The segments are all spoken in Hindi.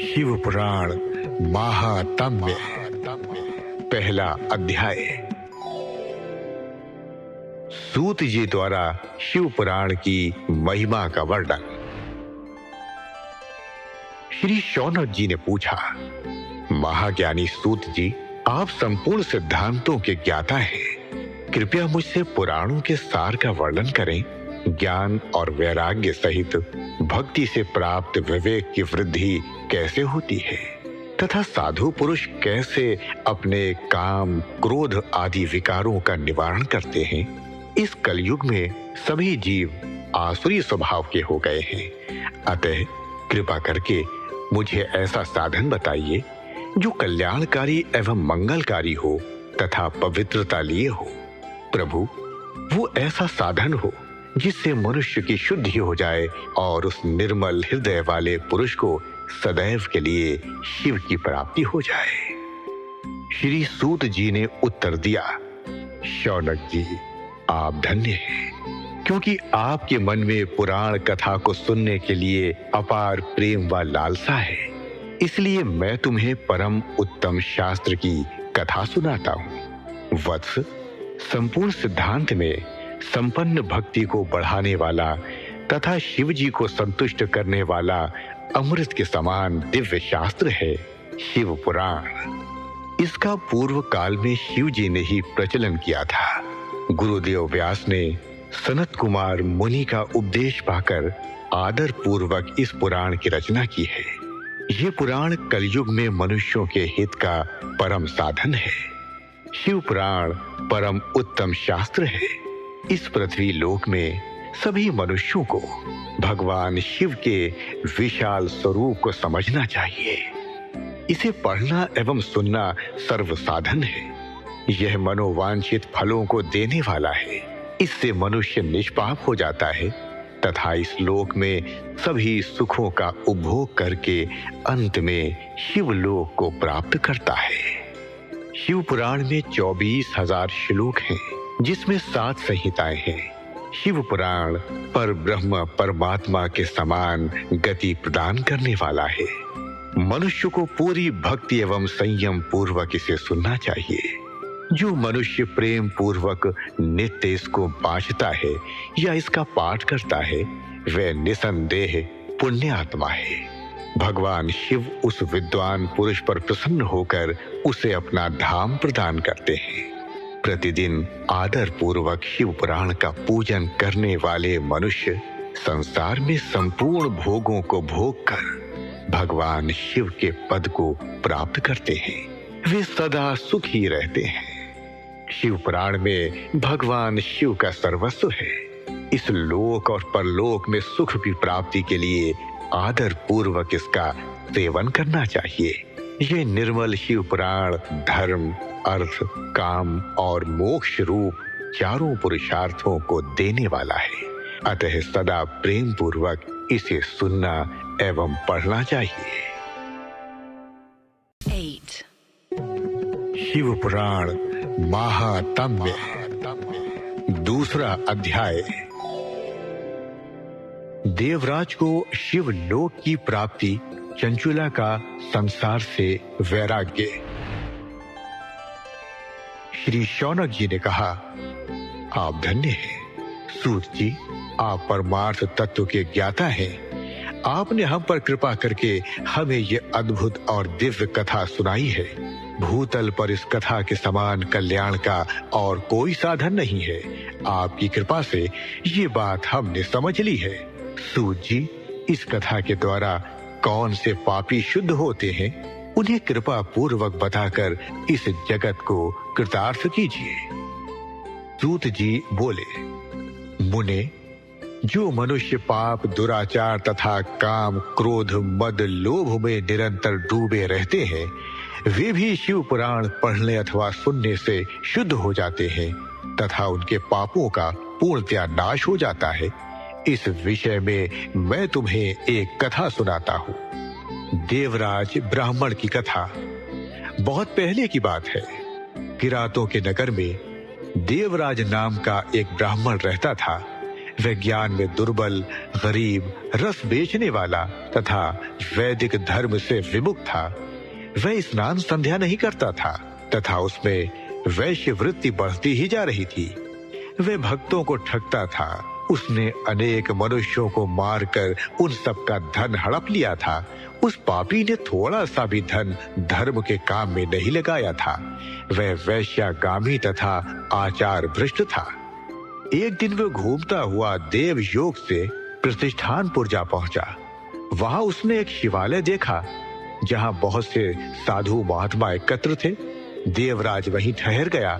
शिव पुराण महात्म्य, पहला अध्याय। सूत जी द्वारा शिव पुराण की महिमा का वर्णन। श्री शौनक जी ने पूछा, महाज्ञानी सूत जी, आप संपूर्ण सिद्धांतों के ज्ञाता हैं। कृपया मुझसे पुराणों के सार का वर्णन करें। ज्ञान और वैराग्य सहित भक्ति से प्राप्त विवेक की वृद्धि कैसे होती है तथा साधु पुरुष कैसे अपने काम, क्रोध आदि विकारों का निवारण करते हैं। इस कलयुग में सभी जीव आसुरी स्वभाव के हो गए हैं। अतः कृपा करके मुझे ऐसा साधन बताइए जो कल्याणकारी एवं मंगलकारी हो तथा पवित्रता लिए हो। प्रभु, वो ऐसा साधन हो जिससे मनुष्य की शुद्धि हो जाए और उस निर्मल हृदय वाले पुरुष को सदैव के लिए शिव की प्राप्ति हो जाए। श्री सूत जी ने उत्तर दिया, शौनक जी, आप धन्य हैं, क्योंकि आपके मन में पुराण कथा को सुनने के लिए अपार प्रेम व लालसा है। इसलिए मैं तुम्हें परम उत्तम शास्त्र की कथा सुनाता हूँ। वत्स, संपूर्ण सिद्धांत में संपन्न भक्ति को बढ़ाने वाला तथा शिव जी को संतुष्ट करने वाला अमृत के समान दिव्य शास्त्र है शिव पुराण। इसका पूर्व काल में शिव जी ने ही प्रचलन किया था। गुरुदेव व्यास ने सनत कुमार मुनि का उपदेश पाकर आदर पूर्वक इस पुराण की रचना की है। ये पुराण कलयुग में मनुष्यों के हित का परम साधन है। शिव पुराण परम उत्तम शास्त्र है। इस पृथ्वी लोक में सभी मनुष्यों को भगवान शिव के विशाल स्वरूप को समझना चाहिए। इसे पढ़ना एवं सुनना सर्व साधन है। यह मनोवांछित फलों को देने वाला है। इससे मनुष्य निष्पाप हो जाता है तथा इस लोक में सभी सुखों का उपभोग करके अंत में शिवलोक को प्राप्त करता है। शिव पुराण में 24,000 श्लोक हैं, जिसमें 7 संहिताएं हैं। शिव पुराण पर ब्रह्म परमात्मा के समान गति प्रदान करने वाला है। मनुष्य को पूरी भक्ति एवं संयम पूर्वक इसे सुनना चाहिए। जो मनुष्य प्रेम पूर्वक नित्य इसको बांचता है या इसका पाठ करता है, वह निसंदेह पुण्य आत्मा है। भगवान शिव उस विद्वान पुरुष पर प्रसन्न होकर उसे अपना धाम प्रदान करते हैं। प्रतिदिन आदर पूर्वक शिव पुराण का पूजन करने वाले मनुष्य संसार में संपूर्ण भोगों को भोग कर भगवान शिव के पद को प्राप्त करते हैं। वे सदा सुखी रहते हैं। शिव पुराण में भगवान शिव का सर्वस्व है। इस लोक और परलोक में सुख की प्राप्ति के लिए आदर पूर्वक इसका सेवन करना चाहिए। ये निर्मल शिव पुराण धर्म, अर्थ, काम और मोक्ष रूप चारों पुरुषार्थों को देने वाला है। अतः सदा प्रेम पूर्वक इसे सुनना एवं पढ़ना चाहिए। 8. शिव पुराण महात्म्य, दूसरा अध्याय। देवराज को शिव लोक की प्राप्ति, चंचुला का संसार से वैराग्य। श्री शौनक जी ने कहा, आप धन्य हैं। सूत जी, आप परमार्थ तत्व के ज्ञाता हैं। आपने हम पर कृपा करके हमें ये अद्भुत और दिव्य कथा सुनाई है। भूतल पर इस कथा के समान कल्याण का और कोई साधन नहीं है। आपकी कृपा से ये बात हमने समझ ली है। सूत जी, इस कथा के द्वारा कौन से पापी शुद्ध होते हैं, उन्हें कृपा पूर्वक बताकर इस जगत को कृतार्थ कीजिए। सूत जी बोले, मुने, जो मनुष्य पाप, दुराचार तथा काम, क्रोध, मद, लोभ में निरंतर डूबे रहते हैं, वे भी शिव पुराण पढ़ने अथवा सुनने से शुद्ध हो जाते हैं तथा उनके पापों का पूर्णतया नाश हो जाता है। इस विषय में मैं तुम्हें एक कथा सुनाता हूँ। देवराज ब्राह्मण की कथा। बहुत पहले की बात है। किरातों के नगर में देवराज नाम का एक ब्राह्मण रहता था। वह ज्ञान में दुर्बल, गरीब, रस बेचने वाला तथा वैदिक धर्म से विमुख था। वह स्नान संध्या नहीं करता था तथा उसमें वैश्य वृत्ति बढ़ती ही जा रही थी। वह भक्तों को ठगता था। उसने अनेक मनुष्यों को मारकर उन सब का धन हड़प लिया था। उस पापी ने थोड़ा सा भी धन धर्म के काम में नहीं लगाया था। वह वैश्यागामी तथा आचार भ्रष्ट था। एक दिन वह घूमता हुआ देव योग से प्रतिष्ठानपुर जा पहुंचा। वहां उसने एक शिवालय देखा जहां बहुत से साधु महात्मा एकत्र थे। देवराज वहीं ठहर गया।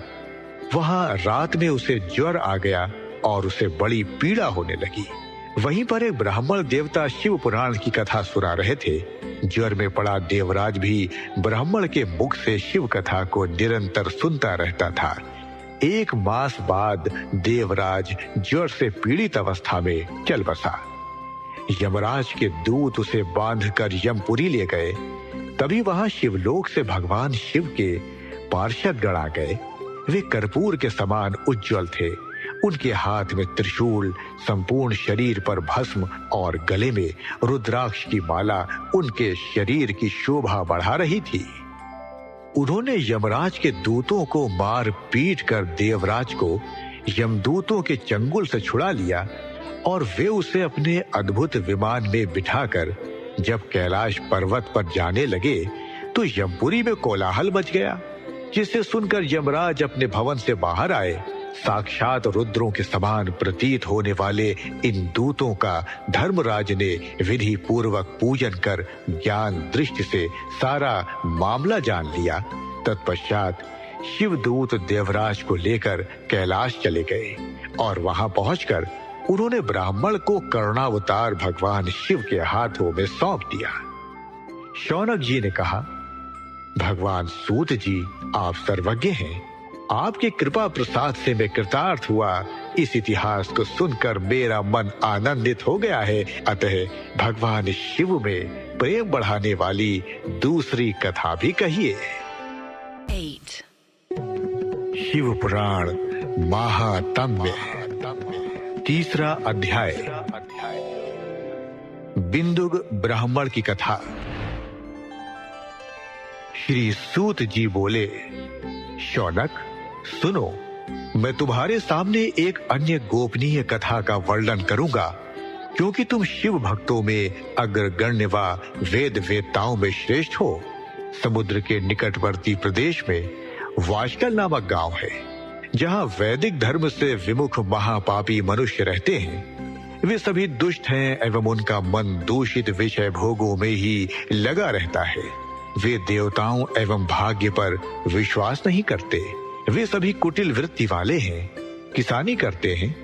वहां रात में उसे ज्वर आ गया और उसे बड़ी पीड़ा होने लगी। वहीं पर एक ब्राह्मण देवता शिव पुराण की कथा सुना रहे थे। ज्वर में पड़ा देवराज भी ब्राह्मण के मुख से शिव कथा को निरंतर सुनता रहता था। 1 मास बाद देवराज ज्वर से पीड़ित अवस्था में चल बसा। यमराज के दूत उसे बांधकर यमपुरी ले गए। तभी वहां शिवलोक से भगवान शिव के पार्षद गण आ गए। वे कर्पूर के समान उज्जवल थे। उनके हाथ में त्रिशूल, संपूर्ण शरीर पर भस्म और गले में रुद्राक्ष की माला उनके शरीर की शोभा बढ़ा रही थी। उन्होंने यमराज के दूतों को मार पीट कर देवराज को यमदूतों के चंगुल से छुड़ा लिया और वे उसे अपने अद्भुत विमान में बिठाकर जब कैलाश पर्वत पर जाने लगे तो यमपुरी में कोलाहल मच गया, जिसे सुनकर यमराज अपने भवन से बाहर आए। साक्षात रुद्रों के समान प्रतीत होने वाले इन दूतों का धर्मराज ने विधि पूर्वक पूजन कर ज्ञान दृष्टि से सारा मामला जान लिया। तत्पश्चात शिवदूत देवराज को लेकर कैलाश चले गए और वहां पहुंचकर उन्होंने ब्राह्मण को करुणावतार भगवान शिव के हाथों में सौंप दिया। शौनक जी ने कहा, भगवान सूत जी, आप सर्वज्ञ हैं। आपके कृपा प्रसाद से मैं कृतार्थ हुआ। इस इतिहास को सुनकर मेरा मन आनंदित हो गया है। अतः भगवान शिव में प्रेम बढ़ाने वाली दूसरी कथा भी कहिए। 8. शिव पुराण महात्म्य, 3रा अध्याय। बिंदुक ब्राह्मण की कथा। श्री सूत जी बोले, शौनक सुनो, मैं तुम्हारे सामने एक अन्य गोपनीय कथा का वर्णन करूंगा, क्योंकि तुम शिव भक्तों में अग्रगण्य व वेद वेदताओं में श्रेष्ठ हो। समुद्र के निकटवर्ती प्रदेश में वाशकल नामक गांव है, जहां वैदिक धर्म से विमुख महापापी मनुष्य रहते हैं। वे सभी दुष्ट हैं एवं उनका मन दूषित विषय भोगों में ही लगा रहता है। वे देवताओं एवं भाग्य पर विश्वास नहीं करते। वे सभी कुटिल वृत्ति वाले हैं, किसानी करते हैं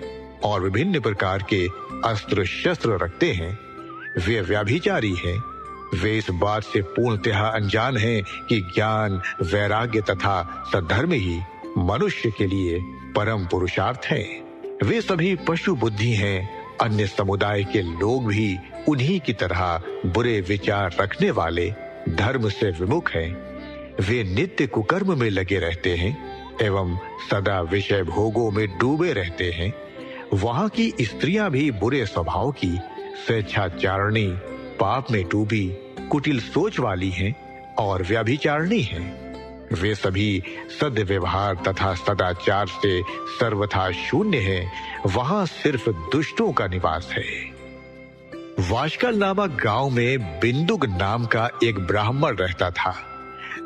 और विभिन्न प्रकार के अस्त्र शस्त्र रखते हैं। वे व्यभिचारी हैं। वे इस बात से पूर्णतः अनजान हैं कि ज्ञान, वैराग्य तथा सद्धर्म ही मनुष्य के लिए परम पुरुषार्थ है। वे सभी पशु बुद्धि हैं। अन्य समुदाय के लोग भी उन्हीं की तरह बुरे विचार रखने वाले धर्म से विमुख हैं। वे नित्य कुकर्म में लगे रहते हैं एवं सदा विषय भोगों में डूबे रहते हैं। वहां की स्त्रियां भी बुरे स्वभाव की, स्वेच्छाचारणी, पाप में डूबी, कुटिल सोच वाली हैं और व्यभिचारिणी हैं। वे सभी सद्व्यवहार तथा सदाचार से सर्वथा शून्य हैं। वहां सिर्फ दुष्टों का निवास है। वाशकल नामक गांव में बिंदुक नाम का एक ब्राह्मण रहता था।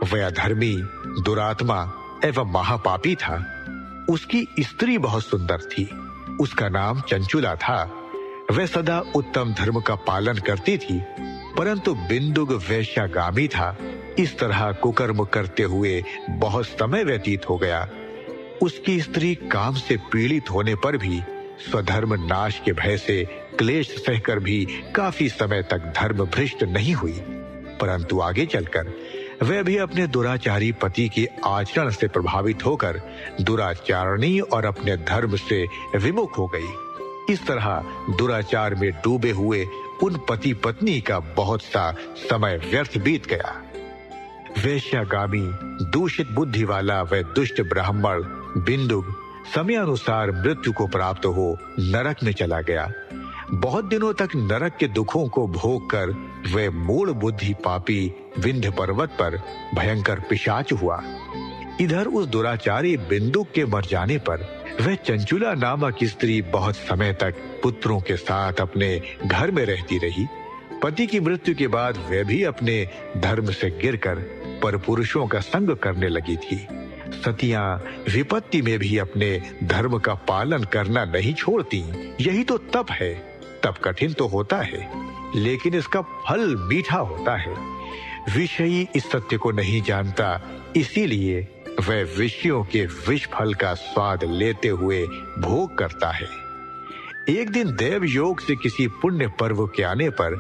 वह अधर्मी, दुरात्मा एवं महापापी था। उसकी स्त्री बहुत सुंदर थी। उसका नाम चंचुला था। वह सदा उत्तम धर्म का पालन करती थी, परंतु बिंदुक वैश्यागामी था। इस तरह कुकर्म करते हुए बहुत समय व्यतीत हो गया। उसकी स्त्री काम से पीड़ित होने पर भी स्वधर्म नाश के भय से क्लेश सहकर भी काफी समय तक धर्म भ्रष्ट नहीं हुई, परंतु आगे चलकर वह भी अपने दुराचारी पति के आचरण से प्रभावित होकर दुराचारणी और अपने धर्म से विमुख हो गई। इस तरह दुराचार में डूबे हुए उन पति पत्नी का बहुत सा समय व्यर्थ बीत गया। वैश्यागामी, दूषित बुद्धि वाला वह दुष्ट ब्राह्मण बिंदुक समय अनुसार मृत्यु को प्राप्त हो नरक में चला गया। बहुत दिनों तक नरक के दुखों को भोग कर वह मूढ़ बुद्धि पापी विंध्य पर्वत पर भयंकर पिशाच हुआ। इधर उस दुराचारी बिंदुक के मर जाने पर वह चंचुला नामक स्त्री बहुत समय तक पुत्रों के साथ अपने घर में रहती रही। पति की मृत्यु के बाद वह भी अपने धर्म से गिरकर परपुरुषों का संग करने लगी थी। सतियां विपत्ति में भी अपने धर्म का पालन करना नहीं छोड़ती। यही तो तप है। तप कठिन तो होता है, लेकिन इसका फल मीठा होता है। विषयी इस सत्य को नहीं जानता, इसीलिए वह विषयों के विष फल का स्वाद लेते हुए भोग करता है। एक दिन देव योग से किसी पुण्य पर्व के आने पर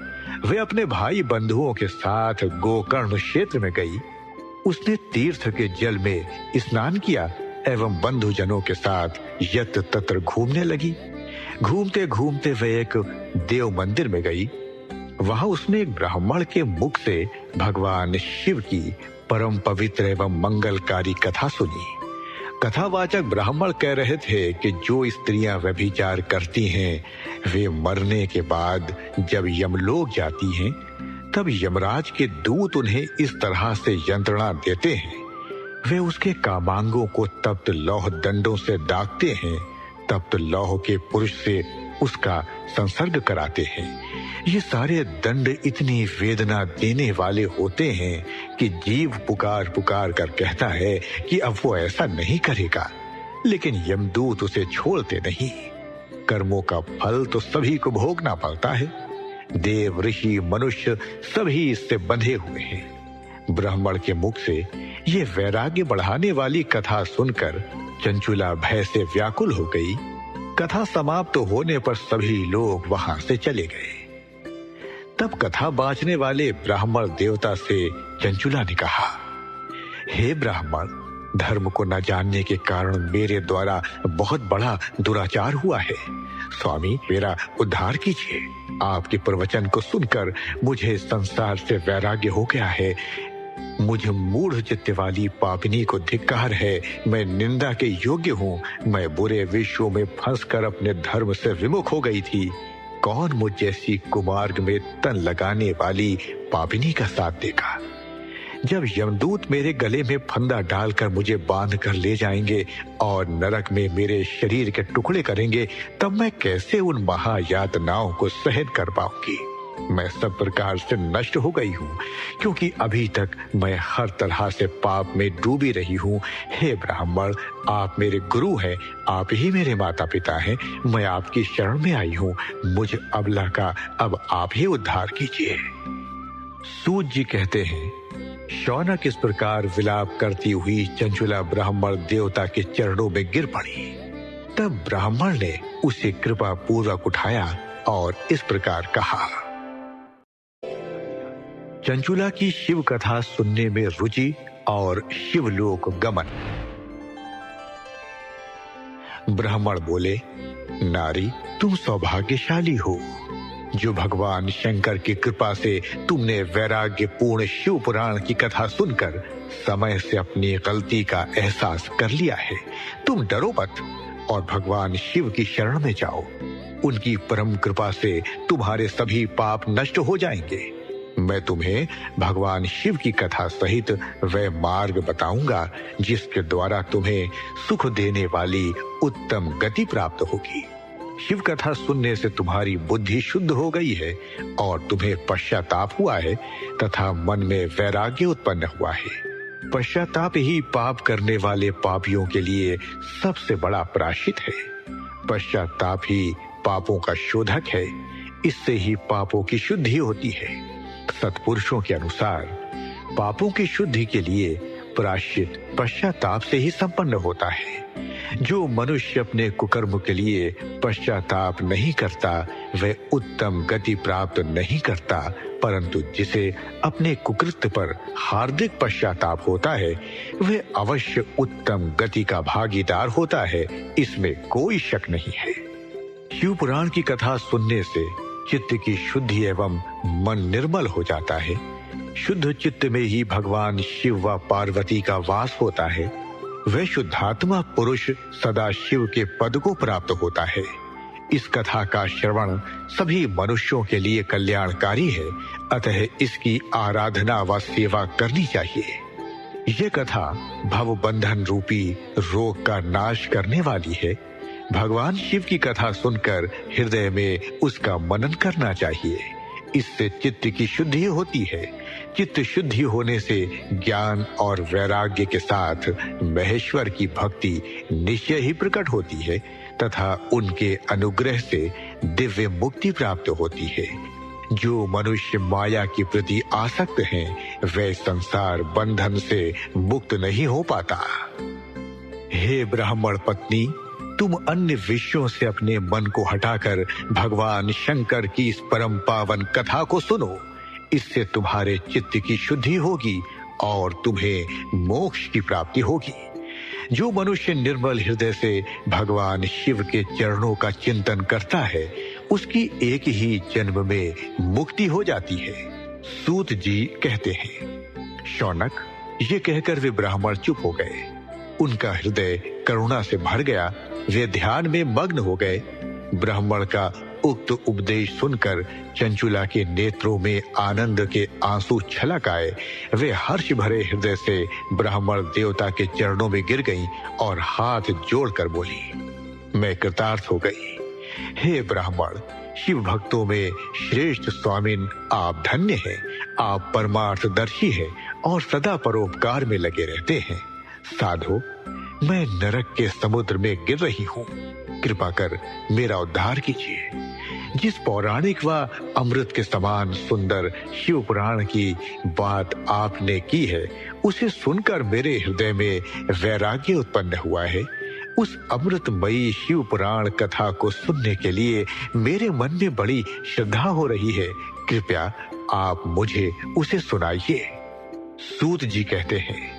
वह अपने भाई बंधुओं के साथ गोकर्ण क्षेत्र में गई। उसने तीर्थ के जल में स्नान किया एवं बंधुजनों के साथ यत्र तत्र घूमने लगी। घूमते घूमते वह एक देव मंदिर में गई। वहां उसने एक ब्राह्मण के मुख से भगवान शिव की परम पवित्र एवं मंगलकारी कथा सुनी। कथावाचक ब्राह्मण कह रहे थे कि जो स्त्रियां व्यभिचार करती हैं, वे मरने के बाद जब यमलोक जाती हैं, तब यमराज के दूत उन्हें इस तरह से यंत्रणा देते हैं। वे उसके कामांगों को तप्त लौह दंडों से दागते हैं, तप्त लौह के पुरुष से उसका संसर्ग कराते हैं। ये सारे दंड इतनी वेदना देने वाले होते हैं कि जीव पुकार पुकार कर कहता है कि अब वो ऐसा नहीं करेगा, लेकिन यमदूत उसे छोड़ते नहीं। कर्मों का फल तो सभी को भोगना पड़ता है। देव, ऋषि, मनुष्य सभी इससे बंधे हुए हैं। ब्राह्मण के मुख से ये वैराग्य बढ़ाने वाली कथा सुनकर चंचुला भय से व्याकुल हो गई। कथा समाप्त होने पर सभी लोग वहां से चले गए। तब कथा बांचने वाले ब्राह्मण देवता से चंचुला ने कहा, हे ब्राह्मण, धर्म को न जानने के कारण मेरे द्वारा बहुत बड़ा दुराचार हुआ है। स्वामी, मेरा उद्धार कीजिए। आपके प्रवचन को सुनकर मुझे संसार से वैराग्य हो गया है। मुझ मूढ़ चित्त वाली पापिनी को धिक्कार है। मैं निंदा के योग्य हूँ। मैं बुरे विषयों में फंसकर अपने धर्म से विमुख हो गई थी। कौन मुझ जैसी कुमार्ग में तन लगाने वाली पापिनी का साथ देगा? जब यमदूत मेरे गले में फंदा डालकर मुझे बांध कर ले जाएंगे और नरक में मेरे शरीर के टुकड़े करेंगे, तब मैं कैसे उन महायातनाओं को सहन कर पाऊंगी? मैं सब प्रकार से नष्ट हो गई हूँ, क्योंकि अभी तक मैं हर तरह से पाप में डूबी रही हूँ। हे ब्राह्मण, आप मेरे गुरु हैं, आप ही मेरे माता पिता हैं। मैं आपकी शरण में आई हूँ। मुझ अबला का अब आप ही उद्धार कीजिए। सूत जी कहते हैं, शौनक इस प्रकार विलाप करती हुई चंचुला ब्राह्मण देवता के चरणों में गिर पड़ी। तब ब्राह्मण ने उसे कृपा पूर्वक उठाया और इस प्रकार कहा, चंचुला की शिव कथा सुनने में रुचि और शिवलोक गमन। ब्राह्मण बोले, नारी, तुम सौभाग्यशाली हो जो भगवान शंकर की कृपा से तुमने वैराग्य पूर्ण शिव पुराण की कथा सुनकर समय से अपनी गलती का एहसास कर लिया है। तुम डरो मत और भगवान शिव की शरण में जाओ। उनकी परम कृपा से तुम्हारे सभी पाप नष्ट हो जाएंगे। मैं तुम्हें भगवान शिव की कथा सहित वह मार्ग बताऊंगा जिसके द्वारा तुम्हें सुख देने वाली उत्तम गति प्राप्त होगी। शिव कथा सुनने से तुम्हारी बुद्धि शुद्ध हो गई है और तुम्हें पश्चाताप हुआ है तथा मन में वैराग्य उत्पन्न हुआ है। पश्चाताप ही पाप करने वाले पापियों के लिए सबसे बड़ा प्रायश्चित है। पश्चाताप ही पापों का शोधक है। इससे ही पापों की शुद्धि होती है। सत्पुरुषों के अनुसार पापों की शुद्धि के लिए प्रायश्चित पश्चाताप से ही संपन्न होता है। जो मनुष्य अपने कुकर्म के लिए पश्चाताप नहीं करता, वह उत्तम गति प्राप्त नहीं करता, परंतु जिसे अपने कुकृत्य पर हार्दिक पश्चाताप होता है, वह अवश्य उत्तम गति का भागीदार होता है। इसमें कोई शक नहीं है। शिव पुराण की कथा सुनने से चित्त की शुद्धि एवं मन निर्मल हो जाता है। शुद्ध चित्त में ही भगवान शिव व पार्वती का वास होता है। वह शुद्धात्मा पुरुष सदा शिव के पद को प्राप्त होता है। इस कथा का श्रवण सभी मनुष्यों के लिए कल्याणकारी है, अतः इसकी आराधना व सेवा करनी चाहिए। यह कथा भवबंधन रूपी रोग का नाश करने वाली है। भगवान शिव की कथा सुनकर हृदय में उसका मनन करना चाहिए। इससे चित्त की शुद्धि होती है। चित्त शुद्धि होने से ज्ञान और वैराग्य के साथ महेश्वर की भक्ति निश्चय ही प्रकट होती है तथा उनके अनुग्रह से दिव्य मुक्ति प्राप्त होती है। जो मनुष्य माया के प्रति आसक्त हैं, वे संसार बंधन से मुक्त नहीं हो पाता। हे ब्राह्मण पत्नी, तुम अन्य विषयों से अपने मन को हटाकर भगवान शंकर की इस परम पावन कथा को सुनो। इससे तुम्हारे चित्त की शुद्धि होगी और तुम्हें मोक्ष की प्राप्ति होगी। जो मनुष्य निर्मल हृदय से भगवान शिव के चरणों का चिंतन करता है, उसकी एक ही जन्म में मुक्ति हो जाती है। सूत जी कहते हैं, शौनक, ये कहकर वे ब्राह्मण चुप हो गए। उनका हृदय करुणा से भर गया। वे ध्यान में मग्न हो गए। ब्राह्मण का उक्त उपदेश सुनकर चंचुला के नेत्रों में आनंद के आंसू छलक आए। वे हर्ष भरे हृदय से ब्राह्मण देवता के चरणों में गिर गईं और हाथ जोड़कर बोली, मैं कृतार्थ हो गई। हे ब्राह्मण, शिव भक्तों में श्रेष्ठ स्वामिन, आप धन्य हैं। आप परमार्थदर्शी हैं और सदा परोपकार में लगे रहते हैं। साधो, मैं नरक के समुद्र में गिर रही हूँ। कृपा कर मेरा उद्धार कीजिए। जिस पौराणिक व अमृत के समान सुंदर शिव पुराण की बात आपने की है, उसे सुनकर मेरे हृदय में वैराग्य उत्पन्न हुआ है। उस अमृतमयी शिव पुराण कथा को सुनने के लिए मेरे मन में बड़ी श्रद्धा हो रही है। कृपया आप मुझे उसे सुनाइए। सूत जी कहते हैं,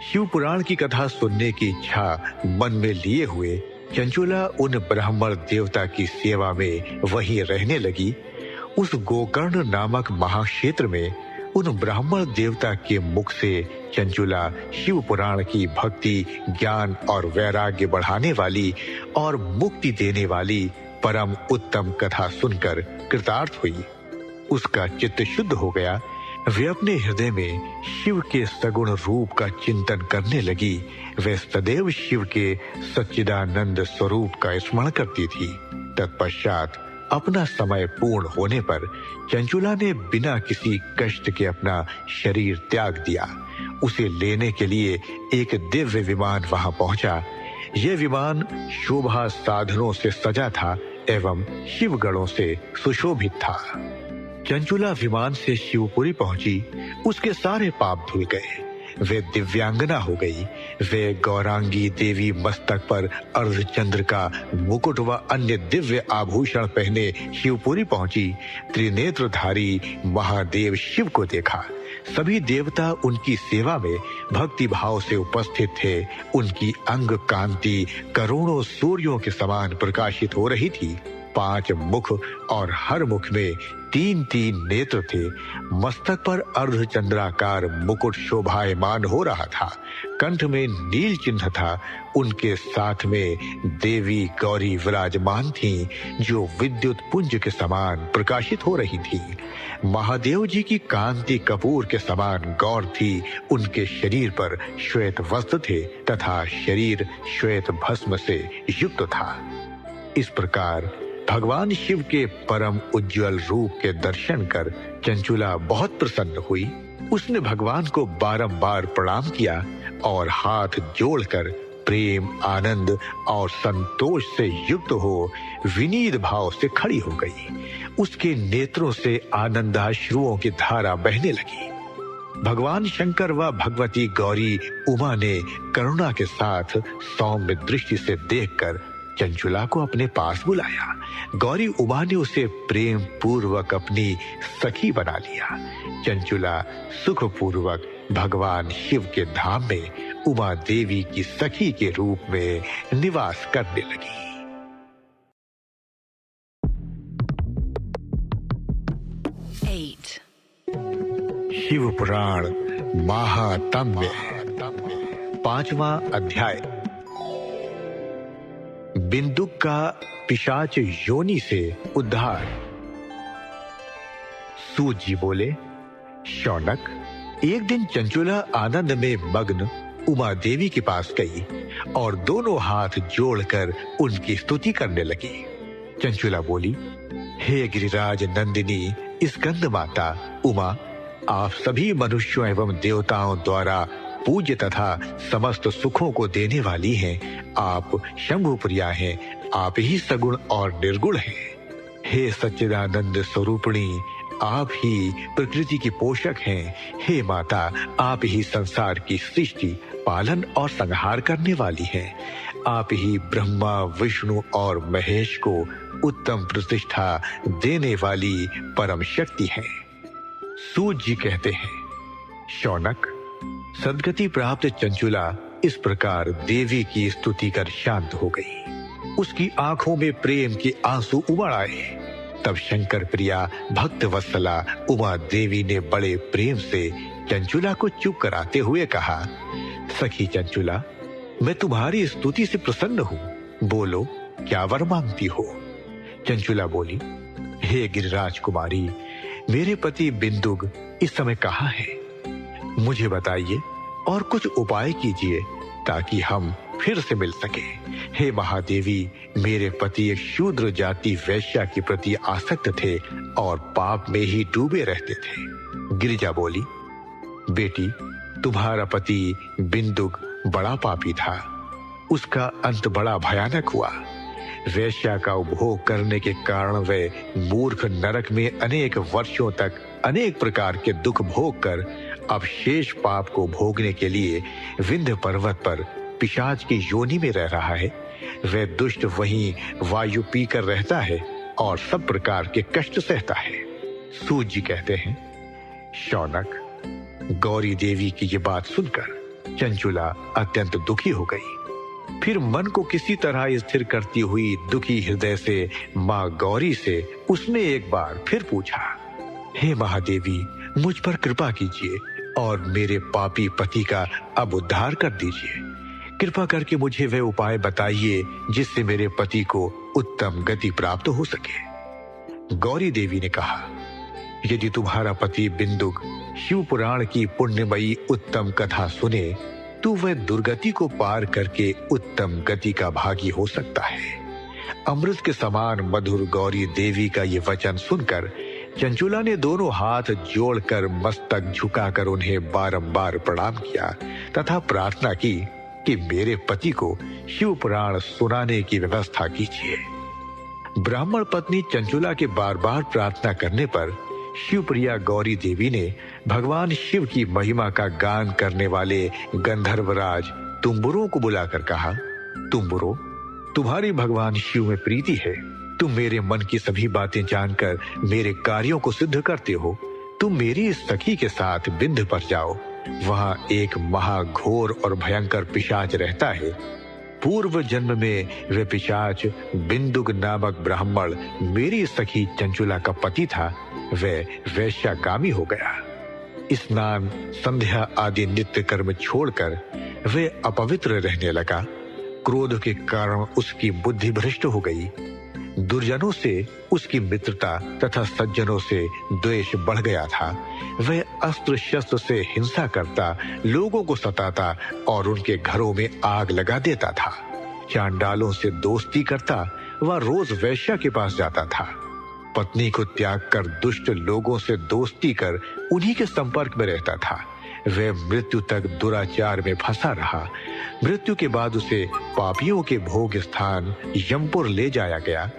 शिव पुराण की कथा सुनने की इच्छा मन में लिए हुए चंचुला उन ब्राह्मण देवता की सेवा में वहीं रहने लगी। उस गोकर्ण नामक महाक्षेत्र में उन ब्राह्मण देवता के मुख से चंचुला शिव पुराण की भक्ति, ज्ञान और वैराग्य बढ़ाने वाली और मुक्ति देने वाली परम उत्तम कथा सुनकर कृतार्थ हुई। उसका चित्त शुद्ध हो गया। वे अपने हृदय में शिव के सगुण रूप का चिंतन करने लगी। वे सदैव शिव के सच्चिदानंद स्वरूप का स्मरण करती थी। तत्पश्चात अपना समय पूर्ण होने पर चंचुला ने बिना किसी कष्ट के अपना शरीर त्याग दिया। उसे लेने के लिए एक दिव्य विमान वहां पहुंचा। यह विमान शोभा साधनों से सजा था एवं शिवगणों से सुशोभित था। चंचुला विमान से शिवपुरी पहुंची। उसके सारे पाप धुल गए। वे दिव्यांगना हो गई। वे गौरांगी देवी मस्तक पर अर्धचंद्र का मुकुट व अन्य दिव्य आभूषण पहने शिवपुरी पहुंची। त्रिनेत्रधारी महादेव शिव को देखा। सभी देवता उनकी सेवा में भक्ति भाव से उपस्थित थे। उनकी अंग कांति करोड़ों सूर्यों के समान प्रकाशित हो रही थी। 5 मुख और हर मुख में 3-3 नेत्र थे। मस्तक पर अर्धचंद्राकार मुकुट शोभायमान हो रहा था। कंठ में नील चिन्ह था। उनके साथ में देवी गौरी विराजमान थीं, जो विद्युत पुंज के समान प्रकाशित हो रही थी। महादेव जी की कांति कपूर के समान गौर थी। उनके शरीर पर श्वेत वस्त्र थे तथा शरीर श्वेत भस्म से युक्त था। इस प्रकार भगवान शिव के परम उज्जवल रूप के दर्शन कर चंचुला बहुत प्रसन्न हुई। उसने भगवान को बारंबार प्रणाम किया और हाथ जोड़कर प्रेम, आनंद और संतोष से युक्त हो विनीत भाव से खड़ी हो गई। उसके नेत्रों से आनंदाश्रुओं की धारा बहने लगी। भगवान शंकर व भगवती गौरी उमा ने करुणा के साथ सौम्य दृष्टि से देखकर चंचुला को अपने पास बुलाया। गौरी उमा ने उसे प्रेम पूर्वक अपनी सखी बना लिया। चंचुला सुख पूर्वक भगवान शिव के धाम में उमा देवी की सखी के रूप में निवास करने लगी। शिव पुराण महात्म्य। 5वां अध्याय। बिंदुक का पिशाच योनि से उद्धार। सूत जी बोले, शौनक, एक दिन चंचुला आनंद में मग्न उमा देवी के पास गई और दोनों हाथ जोड़कर उनकी स्तुति करने लगी। चंचुला बोली, हे गिरिराज नंदिनी स्कंद माता उमा, आप सभी मनुष्यों एवं देवताओं द्वारा पूज्य तथा समस्त सुखों को देने वाली हैं। आप शंभु प्रिया हैं, आप ही सगुण और निर्गुण हैं। हे सच्चिदानंद स्वरूपिणी, आप ही प्रकृति की पोषक हैं। हे माता, आप ही संसार की सृष्टि, पालन और संहार करने वाली हैं। आप ही ब्रह्मा, विष्णु और महेश को उत्तम प्रतिष्ठा देने वाली परम शक्ति हैं। सूत जी कहते हैं, शौनक, सद्गति प्राप्त चंचुला इस प्रकार देवी की स्तुति कर शांत हो गई। उसकी आंखों में प्रेम के आंसू उमड़ आए। तब शंकर प्रिया भक्त वत्सला उमा देवी ने बड़े प्रेम से चंचुला को चुप कराते हुए कहा, सखी चंचुला, मैं तुम्हारी स्तुति से प्रसन्न हूँ। बोलो, क्या वर मांगती हो? चंचुला बोली, हे गिरिराज कुमारी, मेरे पति बिंदुग इस समय कहाँ है? मुझे बताइए और कुछ उपाय कीजिए ताकि हम फिर से मिल सके। हे महादेवी, मेरे पति एक शूद्र जाति वैश्या के प्रति आसक्त थे और पाप में ही डूबे रहते थे। गिरिजा बोली, बेटी, तुम्हारा पति बिंदुक बड़ा पापी था। उसका अंत बड़ा भयानक हुआ। वैश्या का उपभोग करने के कारण वह मूर्ख नरक में अनेक वर्षों तक अनेक प्रकार के दुख भोग कर अब शेष पाप को भोगने के लिए विंध्य पर्वत पर पिशाच की योनि में रह रहा है। वह दुष्ट वहीं वायु पीकर रहता है और सब प्रकार के कष्ट सहता है। सूत जी कहते हैं, शौनक, गौरी देवी की ये बात सुनकर चंचुला अत्यंत दुखी हो गई। फिर मन को किसी तरह स्थिर करती हुई दुखी हृदय से माँ गौरी से उसने एक बार फिर पूछा, हे महादेवी, मुझ पर कृपा कीजिए और मेरे पापी पति का अब उद्धार कर दीजिए। कृपा करके मुझे वह उपाय बताइए जिससे मेरे पति को उत्तम गति प्राप्त हो सके। गौरी देवी ने कहा, यदि तुम्हारा पति बिंदुक शिव पुराण की पुण्यमयी उत्तम कथा सुने तो वह दुर्गति को पार करके उत्तम गति का भागी हो सकता है। अमृत के समान मधुर गौरी देवी का ये वचन सुनकर चंचुला ने दोनों हाथ जोड़कर मस्तक झुकाकर उन्हें बारंबार प्रणाम किया तथा प्रार्थना की कि मेरे पति को शिव पुराण सुनाने की व्यवस्था कीजिए। ब्राह्मण पत्नी चंचुला के बार बार प्रार्थना करने पर शिवप्रिया गौरी देवी ने भगवान शिव की महिमा का गान करने वाले गंधर्वराज तुम्बुरों को बुलाकर कहा, तुम्बुरो, तुम्हारी भगवान शिव में प्रीति है। तुम मेरे मन की सभी बातें जानकर मेरे कार्यों को सिद्ध करते हो। तुम मेरी सखी के साथ विंध्य पर जाओ। वहां एक महाघोर और भयंकर पिशाच रहता है। पूर्व जन्म में वह पिशाच बिंदुक नामक ब्राह्मण मेरी सखी चंचुला का पति था। वह वैश्याकामी हो गया। स्नान, संध्या आदि नित्य कर्म छोड़कर वह अपवित्र रहने लगा। क्रोध के कारण उसकी बुद्धि भ्रष्ट हो गई। दुर्जनों से उसकी मित्रता तथा सज्जनों से द्वेष बढ़ गया था। वह अस्त्र शस्त्र से हिंसा करता, लोगों को सताता और उनके घरों में आग लगा देता था। चांडालों से दोस्ती करता, वह रोज वैश्या के पास जाता था। पत्नी को त्याग कर दुष्ट लोगों से दोस्ती कर उन्हीं के संपर्क में रहता था। वह मृत्यु तक दुराचार में फंसा रहा। मृत्यु के बाद उसे पापियों के भोग स्थान यमपुर ले जाया गया।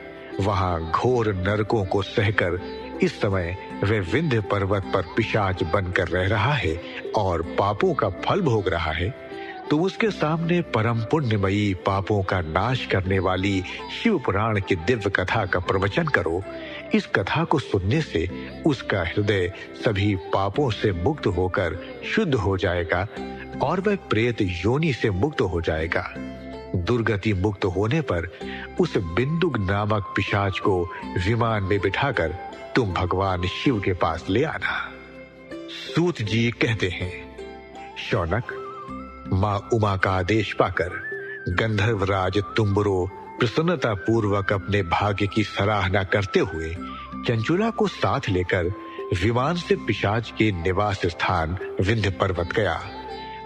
वहां घोर नरकों को सहकर इस समय वह विंध्य पर्वत पर पिशाच बनकर रह रहा है और पापों का फल भोग रहा है। तुम उसके सामने परम पुण्यमयी, पापों का नाश करने वाली शिव पुराण की दिव्य कथा का प्रवचन करो। इस कथा को सुनने से उसका हृदय सभी पापों से मुक्त होकर शुद्ध हो जाएगा और वह प्रेत योनि से मुक्त हो जाएगा। दुर्गति मुक्त होने पर उस बिंदुक नामक पिशाच को विमान में बिठाकर तुम भगवान शिव के पास ले आना। सूत जी कहते हैं, शौनक, मां उमा का आदेश पाकर गंधर्वराज तुम्बुरो प्रसन्नता पूर्वक अपने भाग्य की सराहना करते हुए चंचुला को साथ लेकर विमान से पिशाच के निवास स्थान विंध्य पर्वत गया।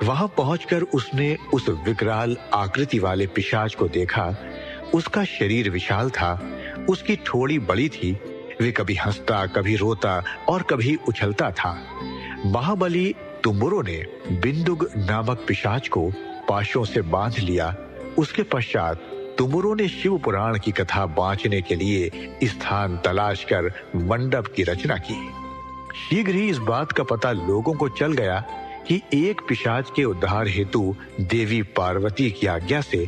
वहां पहुंचकर उसने उस विकराल आकृति वाले पिशाच को देखा। उसका शरीर विशाल था, उसकी ठोड़ी बड़ी थी। वे कभी हंसता, कभी रोता और कभी उछलता था। महाबली तुम्बुरो ने बिंदुक नामक पिशाच को पाशों से बांध लिया। उसके पश्चात तुम्बुरो ने शिव पुराण की कथा बांचने के लिए स्थान तलाश कर मंडप की रचना की। शीघ्र ही इस बात का पता लोगों को चल गया कि एक पिशाच के उद्धार हेतु देवी पार्वती की आज्ञा से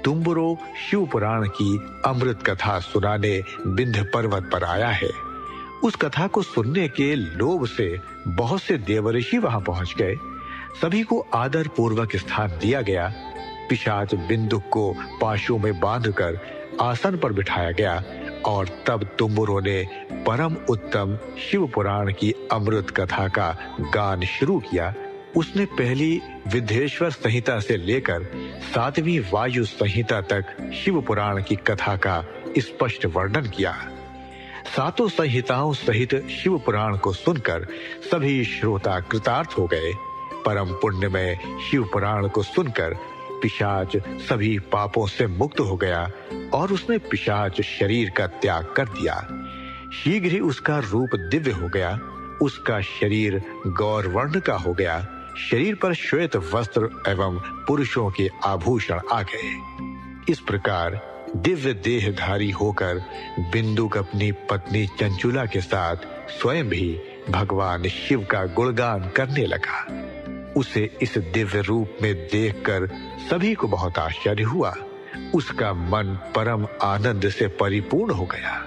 तुम्बुरो शिव पुराण की अमृत कथा सुनाने विंध्य पर्वत पर आया है। उस कथा को सुनने के लोभ से बहुत से देवर्षि वहां पहुंच गए। सभी को आदर पूर्वक स्थान दिया गया। पिशाच बिंदुक को पाशों में बांधकर आसन पर बिठाया गया और तब तुम्बुरो ने परम उत्तम शिव पुराण की अमृत कथा का गान शुरू किया। उसने पहली विद्येश्वर संहिता से लेकर 7वीं वायु संहिता तक शिव पुराण की कथा का स्पष्ट वर्णन किया। 7 संहिताओं सहित शिव पुराण को सुनकर सभी श्रोता कृतार्थ हो गए। परम पुण्यमय शिव पुराण को सुनकर पिशाच सभी पापों से मुक्त हो गया और उसने पिशाच शरीर का त्याग कर दिया। शीघ्र ही उसका रूप दिव्य हो गया। उसका शरीर गौर वर्ण का हो गया। शरीर पर श्वेत वस्त्र एवं पुरुषों के आभूषण आ गए। इस प्रकार दिव्य देहधारी होकर बिंदुक अपनी पत्नी चंचुला के साथ स्वयं भी भगवान शिव का गुणगान करने लगा। उसे इस दिव्य रूप में देखकर सभी को बहुत आश्चर्य हुआ। उसका मन परम आनंद से परिपूर्ण हो गया।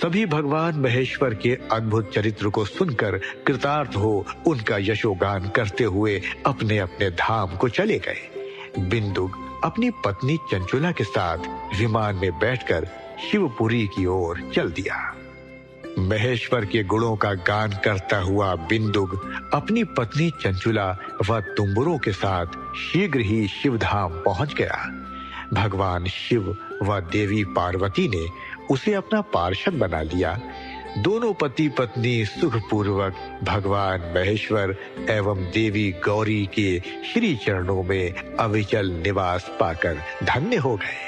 सभी भगवान महेश्वर के अद्भुत चरित्र को सुनकर कृतार्थ हो उनका यशोगान करते हुए अपने अपने धाम को चले गए। बिंदुक अपनी पत्नी चंचुला के साथ विमान में बैठकर शिवपुरी की ओर चल दिया। महेश्वर के गुणों का गान करता हुआ बिंदुक अपनी पत्नी चंचुला व तुम्बुरो के साथ शीघ्र ही शिवधाम पहुंच गया। भगवान शिव व देवी पार्वती ने उसे अपना पार्षद बना लिया। दोनों पति पत्नी सुखपूर्वक भगवान महेश्वर एवं देवी गौरी के श्री चरणों में अविचल निवास पाकर धन्य हो गए।